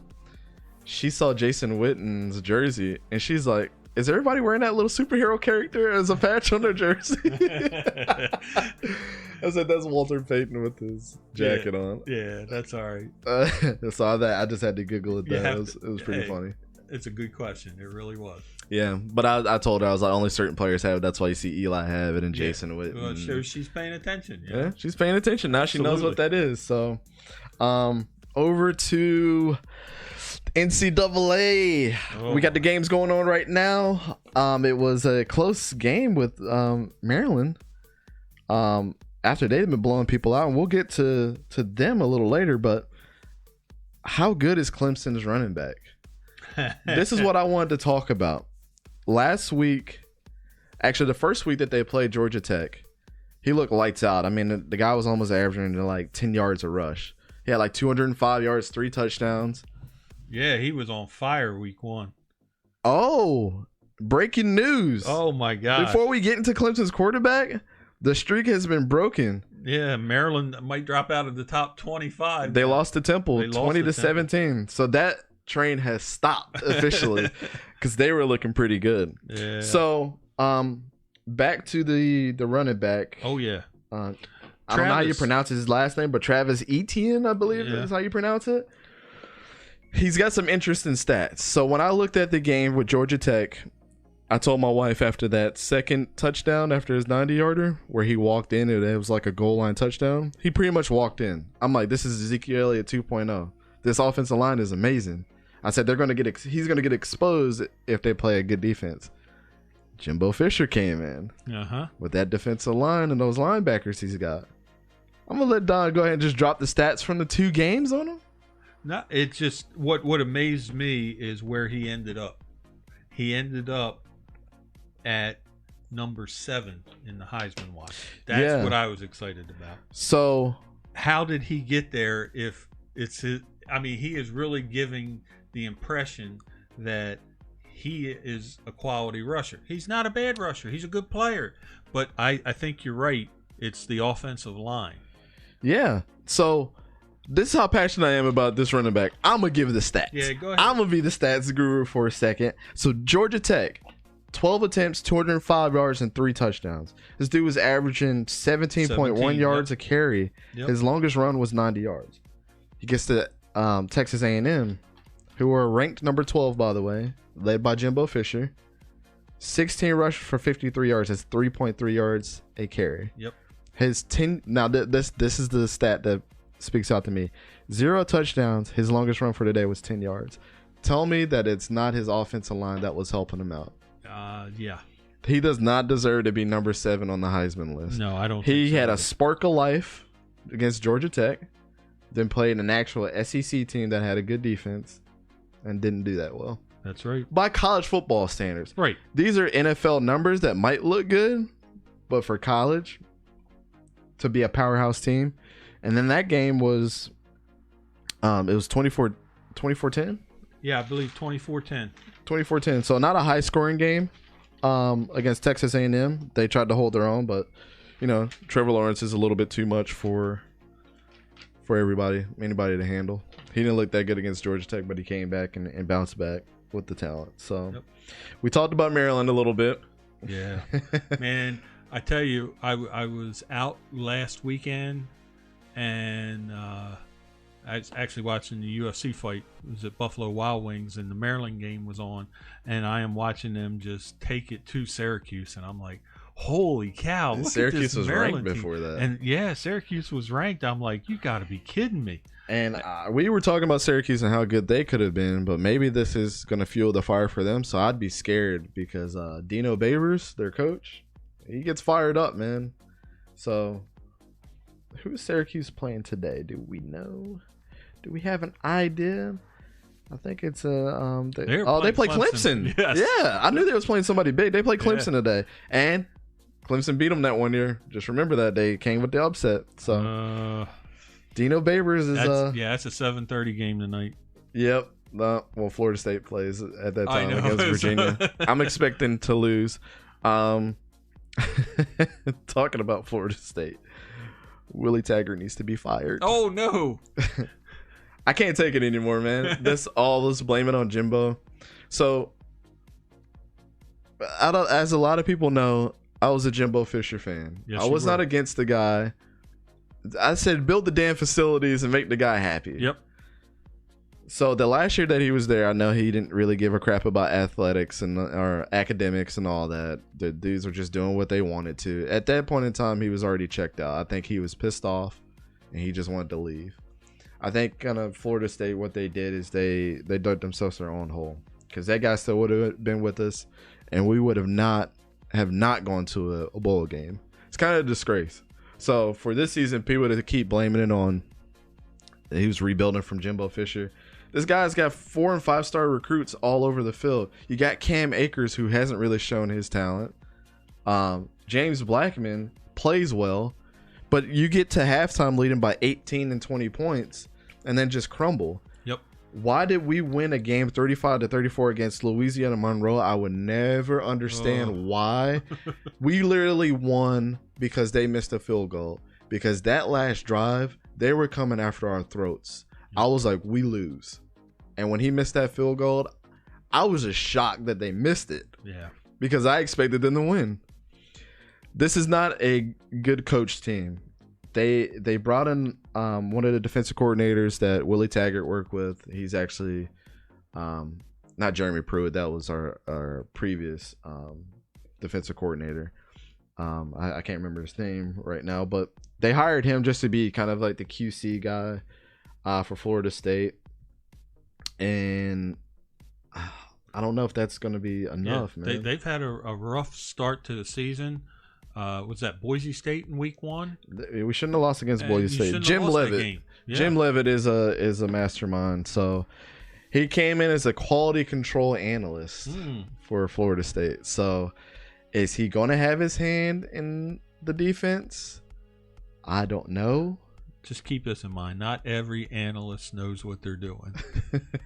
Speaker 2: She saw Jason Witten's jersey and she's like, is everybody wearing that little superhero character as a patch on their jersey? I said, that's Walter Payton with his jacket on.
Speaker 3: Yeah, that's all right.
Speaker 2: So I just had to giggle at that. It was pretty funny.
Speaker 3: It's a good question. It really was.
Speaker 2: Yeah, but I told her, I was like, only certain players have it. That's why you see Eli have it and Jason Witten.
Speaker 3: Well, it shows she's paying attention.
Speaker 2: Yeah, she's paying attention. Now she knows what that is. So over to NCAA. Oh. We got the games going on right now. It was a close game with Maryland. After they've been blowing people out, and we'll get to them a little later, but how good is Clemson's running back? This is what I wanted to talk about. Last week, actually the first week that they played Georgia Tech, he looked lights out. I mean, the guy was almost averaging like 10 yards a rush. He had like 205 yards, 3 touchdowns.
Speaker 3: Yeah, he was on fire week 1.
Speaker 2: Oh, breaking news.
Speaker 3: Oh, my God.
Speaker 2: Before we get into Clemson's quarterback, the streak has been broken.
Speaker 3: Yeah, Maryland might drop out of the top 25.
Speaker 2: They lost to Temple 20-17. So that train has stopped officially because they were looking pretty good.
Speaker 3: Yeah.
Speaker 2: So back to the running back.
Speaker 3: Oh, yeah.
Speaker 2: I don't know how you pronounce his last name, but Travis Etienne, I believe is how you pronounce it. He's got some interesting stats. So when I looked at the game with Georgia Tech, I told my wife after that second touchdown, after his 90-yarder, where he walked in and it was like a goal line touchdown, he pretty much walked in. I'm like, this is Ezekiel Elliott 2.0. This offensive line is amazing. I said he's going to get exposed if they play a good defense. Jimbo Fisher came in with that defensive line and those linebackers he's got. I'm going to let Don go ahead and just drop the stats from the 2 games on him.
Speaker 3: No, it's just what amazed me is where he ended up. He ended up at number 7 in the Heisman watch. That's what I was excited about.
Speaker 2: So
Speaker 3: how did he get there if it's his, I mean, he is really giving the impression that he is a quality rusher. He's not a bad rusher. He's a good player. But I think you're right. It's the offensive line.
Speaker 2: Yeah. So this is how passionate I am about this running back. I'm going to give the stats.
Speaker 3: Yeah, go ahead.
Speaker 2: I'm going to be the stats guru for a second. So Georgia Tech, 12 attempts, 205 yards, and 3 touchdowns. This dude was averaging 17.1 yards a carry.
Speaker 3: Yep.
Speaker 2: His longest run was 90 yards. He gets to Texas A&M, who are ranked number 12, by the way, led by Jimbo Fisher. 16 rushes for 53 yards. That's 3.3 yards a carry.
Speaker 3: Yep.
Speaker 2: His 10. Now this is the stat that speaks out to me. 0 touchdowns. His longest run for the day was 10 yards. Tell me that it's not his offensive line that was helping him out.
Speaker 3: Yeah.
Speaker 2: He does not deserve to be number 7 on the Heisman list.
Speaker 3: No, I don't.
Speaker 2: He
Speaker 3: think so.
Speaker 2: had a spark of life against Georgia Tech, then played an actual SEC team that had a good defense, and didn't do that well.
Speaker 3: That's right.
Speaker 2: By college football standards.
Speaker 3: Right.
Speaker 2: These are NFL numbers that might look good, but for college, to be a powerhouse team. And then that game was, it was 24-10?
Speaker 3: Yeah, I believe 24-10.
Speaker 2: 24-10. So not a high scoring game against Texas A&M. They tried to hold their own, but, you know, Trevor Lawrence is a little bit too much for anybody to handle. He didn't look that good against Georgia Tech, but he came back and bounced back with the talent. So we talked about Maryland a little bit.
Speaker 3: Yeah. Man, I tell you, I was out last weekend, and I was actually watching the UFC fight. It was at Buffalo Wild Wings, and the Maryland game was on, and I am watching them just take it to Syracuse, and I'm like, holy cow. Look
Speaker 2: Syracuse
Speaker 3: at this
Speaker 2: was
Speaker 3: Maryland
Speaker 2: ranked
Speaker 3: team.
Speaker 2: before that.
Speaker 3: And yeah, Syracuse was ranked. I'm like, you got to be kidding me.
Speaker 2: And we were talking about Syracuse and how good they could have been, but maybe this is going to fuel the fire for them. So I'd be scared because Dino Babers, their coach, he gets fired up, man. So who is Syracuse playing today? Do we know? Do we have an idea? I think it's they play Clemson.
Speaker 3: Yes.
Speaker 2: Yeah, I knew they was playing somebody big. They played Clemson today, and Clemson beat them that one year. Just remember that they came with the upset. So Dino Babers is
Speaker 3: that's a 7:30 game tonight.
Speaker 2: Yep. Well, Florida State plays at that time against Virginia. I'm expecting to lose. Talking about Florida State, Willie Taggart needs to be fired.
Speaker 3: Oh no.
Speaker 2: I can't take it anymore, man. Let's blame it on Jimbo. So, as a lot of people know, I was a Jimbo Fisher fan.
Speaker 3: Yes,
Speaker 2: I was not against the guy. I said build the damn facilities and make the guy happy.
Speaker 3: Yep.
Speaker 2: So the last year that he was there, I know he didn't really give a crap about athletics or academics and all that. The dudes were just doing what they wanted to. At that point in time, he was already checked out. I think he was pissed off, and he just wanted to leave. I think kind of Florida State, what they did is they dug themselves their own hole, because that guy still would have been with us, and we would have not gone to a bowl game. It's kind of a disgrace. So for this season, people to keep blaming it on he was rebuilding from Jimbo Fisher. This guy's got 4- and 5-star recruits all over the field. You got Cam Akers, who hasn't really shown his talent. James Blackman plays well, but you get to halftime leading by 18 and 20 points and then just crumble.
Speaker 3: Yep.
Speaker 2: Why did we win a game 35-34 against Louisiana Monroe? I would never understand why. We literally won because they missed a field goal. Because that last drive, they were coming after our throats. I was like, we lose. And when he missed that field goal, I was just shocked that they missed it.
Speaker 3: Yeah.
Speaker 2: Because I expected them to win. This is not a good coach team. They brought in one of the defensive coordinators that Willie Taggart worked with. He's actually not Jeremy Pruitt. That was our previous defensive coordinator. I can't remember his name right now, but they hired him just to be kind of like the QC guy for Florida State. And I don't know if that's going to be enough, man.
Speaker 3: They've had a rough start to the season. Was that Boise State in week 1?
Speaker 2: We shouldn't have lost against Boise State. Jim Leavitt. Yeah. Jim Leavitt is a mastermind. So he came in as a quality control analyst for Florida State. So is he going to have his hand in the defense? I don't know.
Speaker 3: Just keep this in mind. Not every analyst knows what they're doing.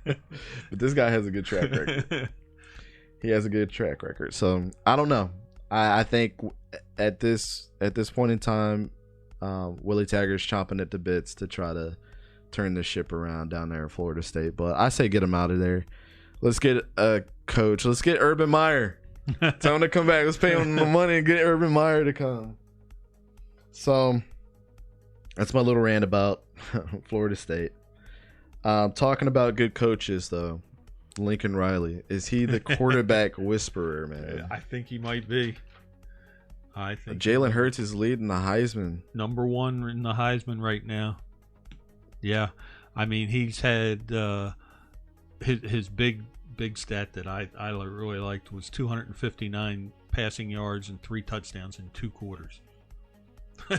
Speaker 2: But this guy has a good track record. He has a good track record. So I don't know. I think at this point in time, Willie Taggart's chomping at the bits to try to turn the ship around down there in Florida State. But I say get him out of there. Let's get a coach. Let's get Urban Meyer. Tell him to come back. Let's pay him the money and get Urban Meyer to come. So that's my little rant about Florida State. Talking about good coaches, though. Lincoln Riley. Is he the quarterback whisperer, man?
Speaker 3: I think he might be. I think
Speaker 2: Jalen Hurts is leading the Heisman.
Speaker 3: Number 1 in the Heisman right now. Yeah. I mean, he's had his big stat that I really liked was 259 passing yards and 3 touchdowns in 2 quarters.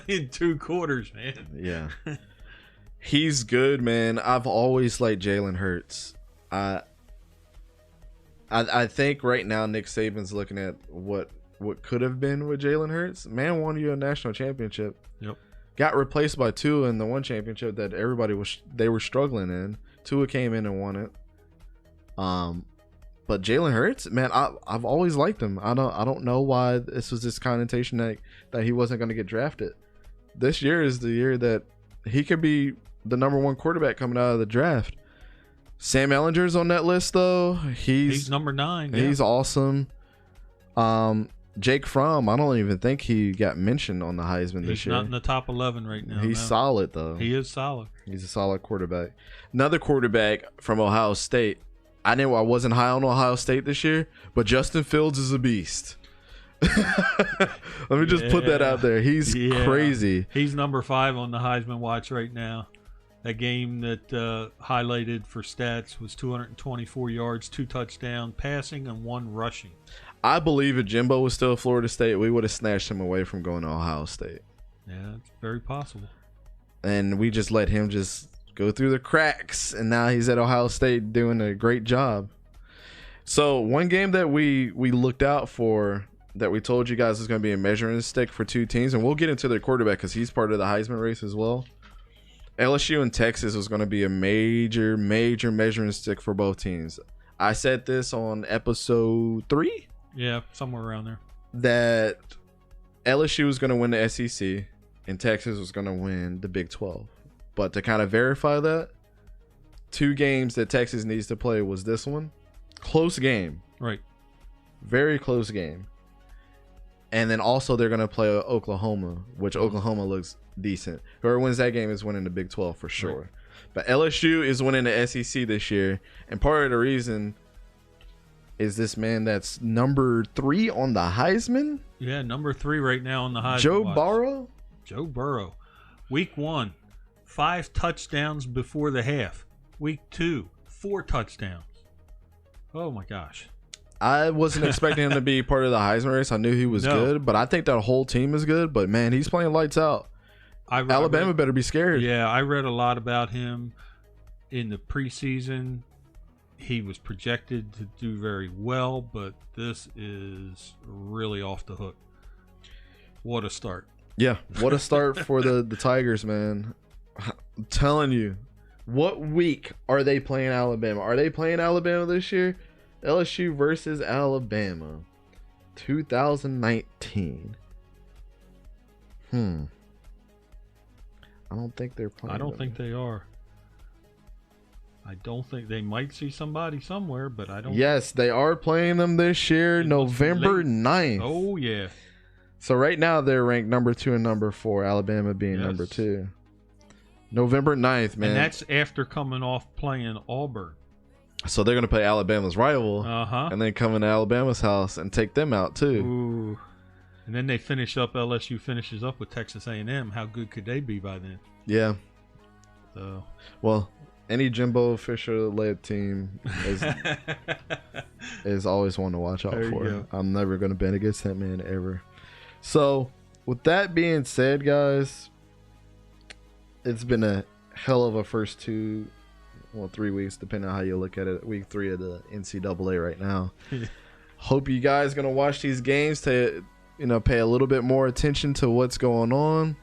Speaker 3: In 2 quarters, man.
Speaker 2: Yeah. He's good, man. I've always liked Jalen Hurts. I think right now Nick Saban's looking at what could have been with Jalen Hurts. Man won you a national championship.
Speaker 3: Yep. Got
Speaker 2: replaced by Tua in the one championship that everybody were struggling in. Tua came in and won it. But Jalen Hurts, man, I've always liked him. I don't know why this was this connotation that he wasn't going to get drafted. This year is the year that he could be the number 1 quarterback coming out of the draft. Sam Ehlinger's on that list, though. He's
Speaker 3: number 9.
Speaker 2: He's awesome. Jake Fromm, I don't even think he got mentioned on the Heisman this year.
Speaker 3: He's not in the top 11 right now.
Speaker 2: He's solid, though.
Speaker 3: He is solid.
Speaker 2: He's a solid quarterback. Another quarterback from Ohio State. I knew I wasn't high on Ohio State this year, but Justin Fields is a beast. Let me just put that out there. He's crazy.
Speaker 3: He's number 5 on the Heisman watch right now. That game that highlighted for stats was 224 yards, 2 touchdowns, passing, and 1 rushing.
Speaker 2: I believe if Jimbo was still at Florida State, we would have snatched him away from going to Ohio State.
Speaker 3: Yeah, it's very possible.
Speaker 2: And we just let him just go through the cracks, and now he's at Ohio State doing a great job. So one game that we looked out for that we told you guys is going to be a measuring stick for 2 teams, and we'll get into their quarterback because he's part of the Heisman race as well. LSU and Texas was going to be a major measuring stick for both teams. I said this on episode 3.
Speaker 3: Yeah, somewhere around there.
Speaker 2: That LSU was going to win the SEC and Texas was going to win the Big 12. But to kind of verify that, 2 games that Texas needs to play was this one. Close game.
Speaker 3: Right.
Speaker 2: Very close game. And then also they're going to play Oklahoma, which Oklahoma looks decent. Whoever wins that game is winning the Big 12 for sure. Right. But LSU is winning the SEC this year. And part of the reason is this man that's number 3 on the Heisman.
Speaker 3: Yeah, number 3 right now on the Heisman.
Speaker 2: Joe Burrow.
Speaker 3: Week 1, 5 touchdowns before the half. Week 2, 4 touchdowns. Oh, my gosh.
Speaker 2: I wasn't expecting him to be part of the Heisman race. I knew he was good, but I think that whole team is good. But, man, he's playing lights out. Alabama better be scared.
Speaker 3: Yeah, I read a lot about him in the preseason. He was projected to do very well, but this is really off the hook. What a start.
Speaker 2: Yeah, what a start for the Tigers, man. I'm telling you, what week are they playing Alabama? Are they playing Alabama this year? LSU versus Alabama, 2019. I don't think they're playing.
Speaker 3: I don't think they are. I don't think they might see somebody somewhere, but I don't.
Speaker 2: Yes, they are playing them this year, November 9th.
Speaker 3: Oh, yeah.
Speaker 2: So right now they're ranked number 2 and number 4, Alabama being number 2. November 9th, man.
Speaker 3: And that's after coming off playing Auburn.
Speaker 2: So they're going to play Alabama's rival and then come into Alabama's house and take them out too.
Speaker 3: Ooh. And then they finish up, LSU finishes up with Texas A&M. How good could they be by then?
Speaker 2: Yeah.
Speaker 3: So,
Speaker 2: well, any Jimbo Fisher-led team is always one to watch out for. I'm never going to bet against that man ever. So with that being said, guys, it's been a hell of a first 3 weeks, depending on how you look at it. Week 3 of the NCAA right now. Hope you guys gonna watch these games to, pay a little bit more attention to what's going on.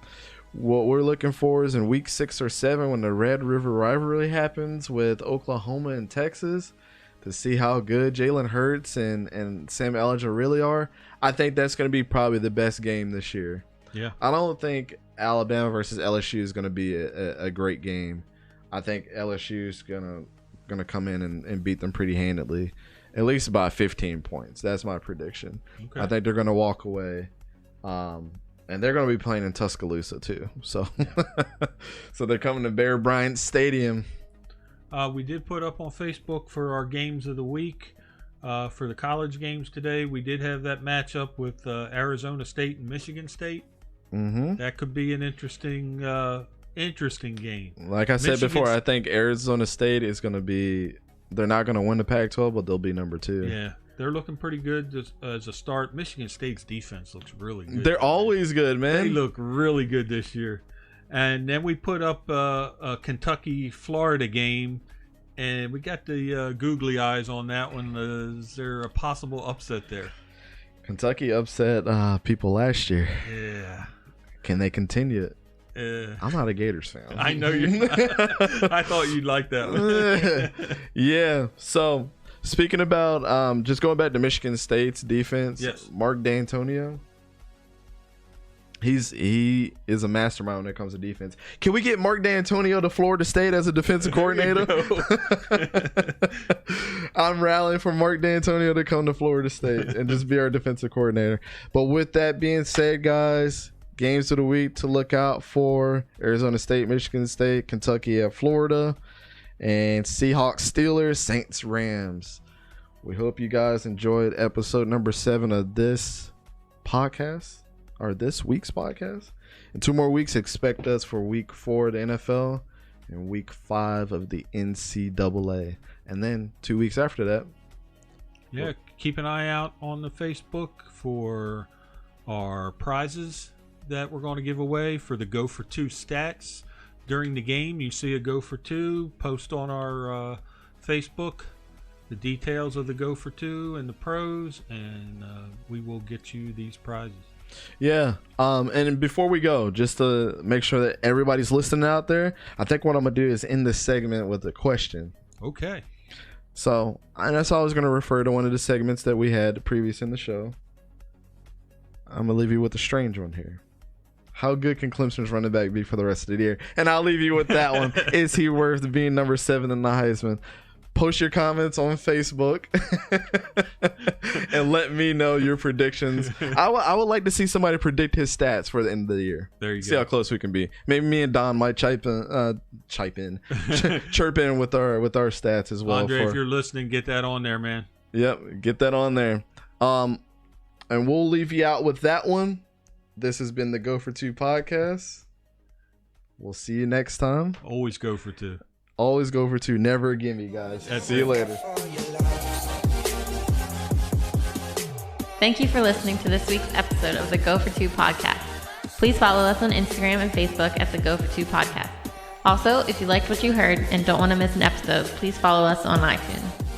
Speaker 2: What we're looking for is in week 6 or 7 when the Red River rivalry happens with Oklahoma and Texas, to see how good Jalen Hurts and Sam Ellinger really are. I think that's going to be probably the best game this year.
Speaker 3: Yeah.
Speaker 2: I don't think Alabama versus LSU is going to be a great game. I think LSU is going to come in and beat them pretty handedly, at least by 15 points. That's my prediction.
Speaker 3: Okay.
Speaker 2: I think they're going to walk away. And they're going to be playing in Tuscaloosa too. So, so they're coming to Bear Bryant Stadium.
Speaker 3: We did put up on Facebook for our games of the week. For the college games today, we did have that matchup with Arizona State and Michigan State.
Speaker 2: Mm-hmm.
Speaker 3: That could be an interesting game.
Speaker 2: Like I said before, I think Arizona State is going to be. They're not going to win the Pac-12, but they'll be number 2.
Speaker 3: Yeah. They're looking pretty good as a start. Michigan State's defense looks really good.
Speaker 2: They're always good, man.
Speaker 3: They look really good this year. And then we put up a Kentucky-Florida game, and we got the googly eyes on that one. Is there a possible upset there?
Speaker 2: Kentucky upset people last year.
Speaker 3: Yeah.
Speaker 2: Can they continue it? I'm not a Gators fan.
Speaker 3: I know you're not. I thought you'd like that one.
Speaker 2: Yeah, so... Speaking about just going back to Michigan State's defense,
Speaker 3: yes.
Speaker 2: Mark D'Antonio, he is a mastermind when it comes to defense. Can we get Mark D'Antonio to Florida State as a defensive coordinator? I'm rallying for Mark D'Antonio to come to Florida State and just be our defensive coordinator. But with that being said, guys, games of the week to look out for: Arizona State, Michigan State, Kentucky at Florida, and Seahawks, Steelers, Saints, Rams. We hope you guys enjoyed episode number 7 of this podcast, or this week's podcast. In 2 more weeks, expect us for week 4 of the NFL and week 5 of the NCAA. And then 2 weeks after that.
Speaker 3: Yeah, keep an eye out on the Facebook for our prizes that we're going to give away for the Go for 2 stats. During the game, you see a Go for 2, post on our Facebook the details of the Go for 2 and the pros, and we will get you these prizes.
Speaker 2: Yeah, and before we go, just to make sure that everybody's listening out there, I think what I'm going to do is end this segment with a question.
Speaker 3: Okay.
Speaker 2: So, and that's how I was going to refer to one of the segments that we had previous in the show. I'm going to leave you with a strange one here. How good can Clemson's running back be for the rest of the year? And I'll leave you with that one. Is he worth being number 7 in the Heisman? Post your comments on Facebook and let me know your predictions. I would like to see somebody predict his stats for the end of the year.
Speaker 3: There you
Speaker 2: see
Speaker 3: go.
Speaker 2: How close we can be. Maybe me and Don might chirp in with our stats as well.
Speaker 3: Andre, if you're listening, get that on there, man.
Speaker 2: Yep, get that on there. And we'll leave you out with that one. This has been the Go for 2 podcast. We'll see you next time.
Speaker 3: Always go for 2.
Speaker 2: Always go for 2. Never a gimme, guys. See you later.
Speaker 1: Thank you for listening to this week's episode of the Go for 2 podcast. Please follow us on Instagram and Facebook at the Go for 2 podcast. Also, if you liked what you heard and don't want to miss an episode, please follow us on iTunes.